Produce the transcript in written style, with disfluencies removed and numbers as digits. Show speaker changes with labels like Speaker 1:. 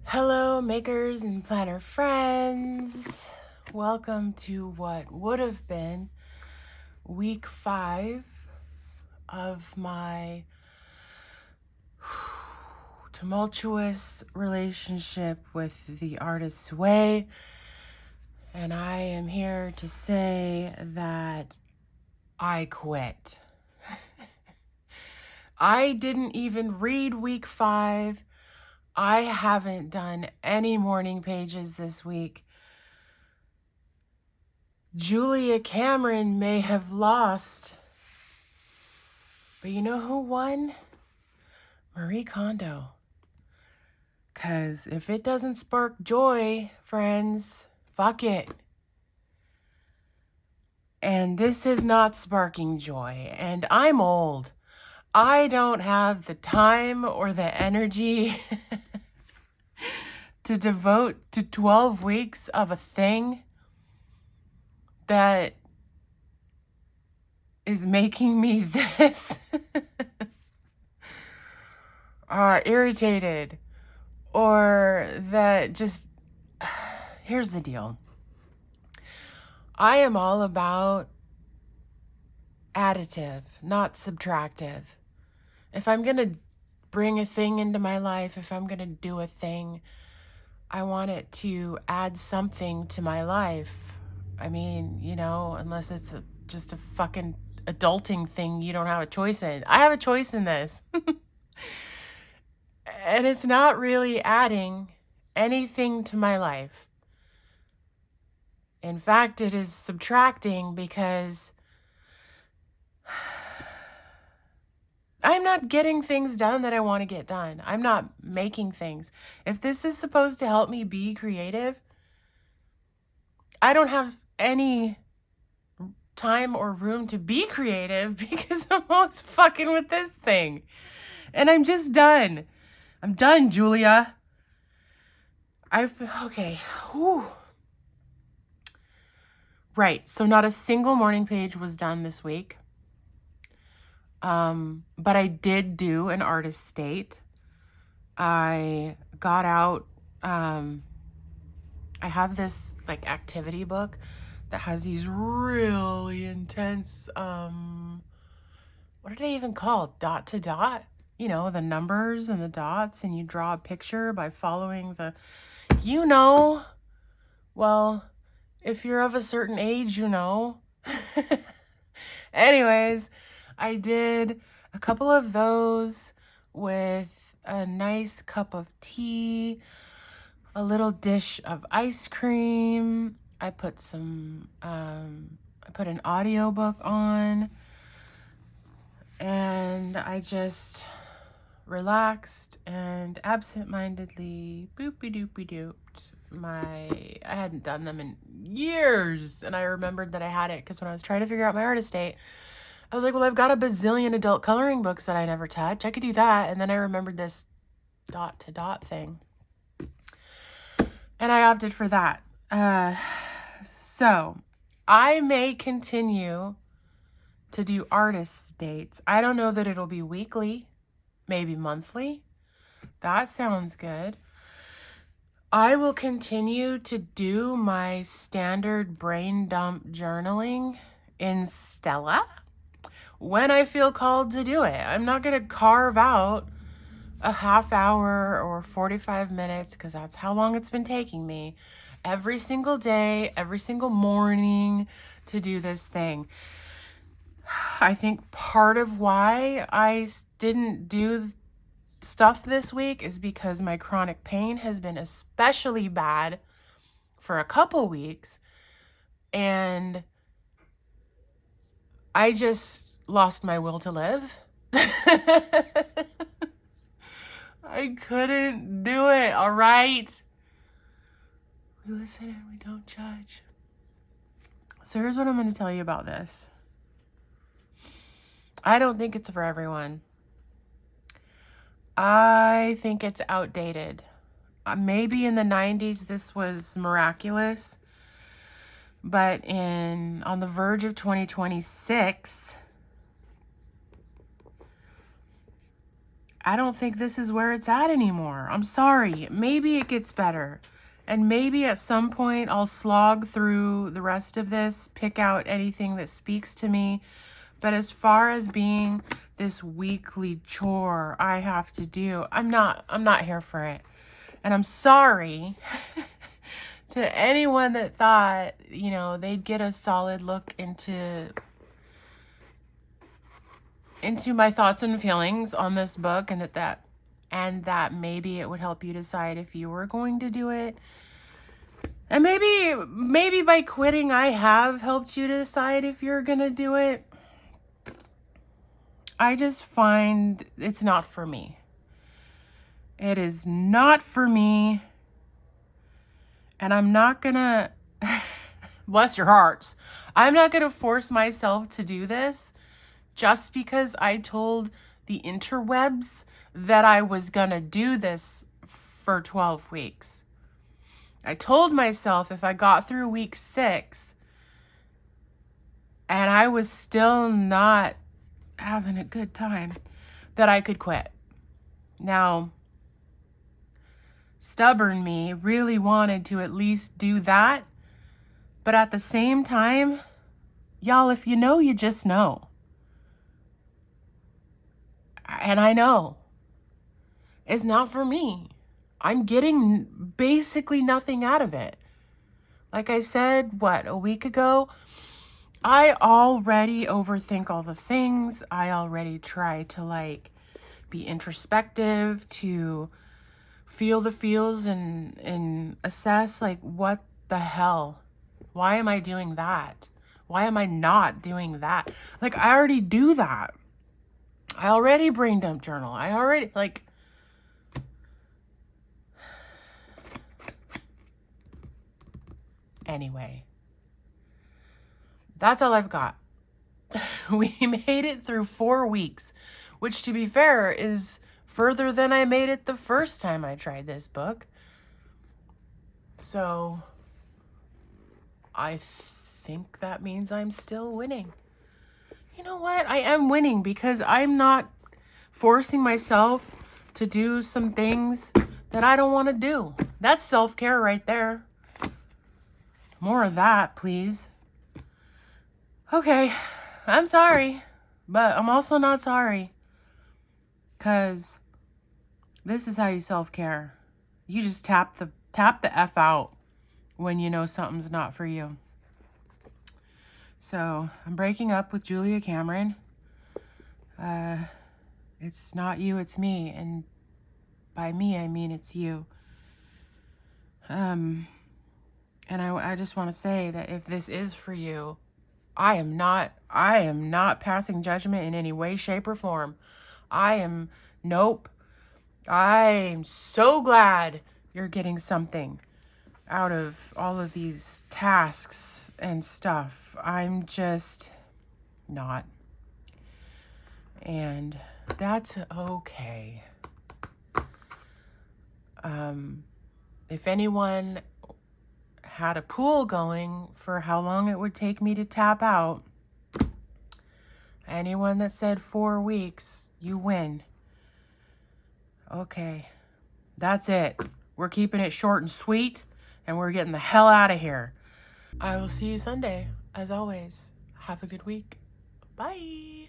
Speaker 1: Hello, makers and planner friends. Welcome to what would have been week 5 of my tumultuous relationship with the artist's way. And I am here to say that I quit. I didn't even read week 5. I haven't done any morning pages this week. Julia Cameron may have lost, but you know who won? Marie Kondo. Because if it doesn't spark joy, friends, fuck it. And this is not sparking joy. And I'm old. I don't have the time or the energy to devote to 12 weeks of a thing that is making me this irritated, or that just, here's the deal. I am all about additive, not subtractive. If I'm going to bring a thing into my life, if I'm going to do a thing, I want it to add something to my life. I mean, unless it's just a fucking adulting thing you don't have a choice in. I have a choice in this. And it's not really adding anything to my life. In fact, it is subtracting because I'm not getting things done that I want to get done. I'm not making things. If this is supposed to help me be creative, I don't have any time or room to be creative because I'm always fucking with this thing. And I'm just done. I'm done, Julia. Okay. Whew. Right. So not a single morning page was done this week. But I did do an artist state. I got out, I have this activity book that has these really intense, what are they even called? Dot to dot, the numbers and the dots, and you draw a picture by following well, if you're of a certain age, Anyways, I did a couple of those with a nice cup of tea, a little dish of ice cream. I put an audiobook on, and I just relaxed and absent-mindedly boopy-doopy-dooped I hadn't done them in years, and I remembered that I had it because when I was trying to figure out my artist date, I was like, well, I've got a bazillion adult coloring books that I never touch. I could do that. And then I remembered this dot to dot thing, and I opted for that. So I may continue to do artist dates. I don't know that it'll be weekly, maybe monthly. That sounds good. I will continue to do my standard brain dump journaling in Stella when I feel called to do it. I'm not going to carve out a half hour or 45 minutes, because that's how long it's been taking me, every single day, every single morning to do this thing. I think part of why I didn't do stuff this week is because my chronic pain has been especially bad for a couple weeks, and I just lost my will to live. I couldn't do it, all right? We listen and we don't judge. So here's what I'm going to tell you about this. I don't think it's for everyone. I think it's outdated. Maybe in the 90s this was miraculous, but on the verge of 2026, I don't think this is where it's at anymore. I'm sorry. Maybe it gets better. And maybe at some point I'll slog through the rest of this, pick out anything that speaks to me. But as far as being this weekly chore I have to do, I'm not here for it. And I'm sorry to anyone that thought, you know, they'd get a solid look into my thoughts and feelings on this book, and that maybe it would help you decide if you were going to do it. And maybe by quitting I have helped you decide if you're going to do it. I just find it's not for me. It is not for me. And I'm not going to bless your hearts. I'm not going to force myself to do this just because I told the interwebs that I was going to do this for 12 weeks. I told myself if I got through week 6 and I was still not having a good time, that I could quit. Now, stubborn me really wanted to at least do that. But at the same time, y'all, if you know, you just know. And I know it's not for me. I'm getting basically nothing out of it. Like I said, a week ago, I already overthink all the things. I already try to be introspective, to feel the feels and assess what the hell? Why am I doing that? Why am I not doing that? I already do that. I already brain dump journal. I already Anyway, that's all I've got. We made it through 4 weeks, which to be fair is further than I made it the first time I tried this book. So I think that means I'm still winning. You know what? I am winning because I'm not forcing myself to do some things that I don't want to do. That's self-care right there. More of that, please. Okay, I'm sorry, but I'm also not sorry. Because this is how you self-care. You just tap the F out when you know something's not for you. So, I'm breaking up with Julia Cameron. It's not you, it's me. And by me, I mean it's you. And I just want to say that if this is for you, I am not passing judgment in any way, shape, or form. Nope. I'm so glad you're getting something out of all of these tasks and stuff. I'm just not. And that's okay. If anyone had a pool going for how long it would take me to tap out, anyone that said 4 weeks, you win. Okay, that's it. We're keeping it short and sweet, and we're getting the hell out of here. I will see you Sunday, as always. Have a good week. Bye.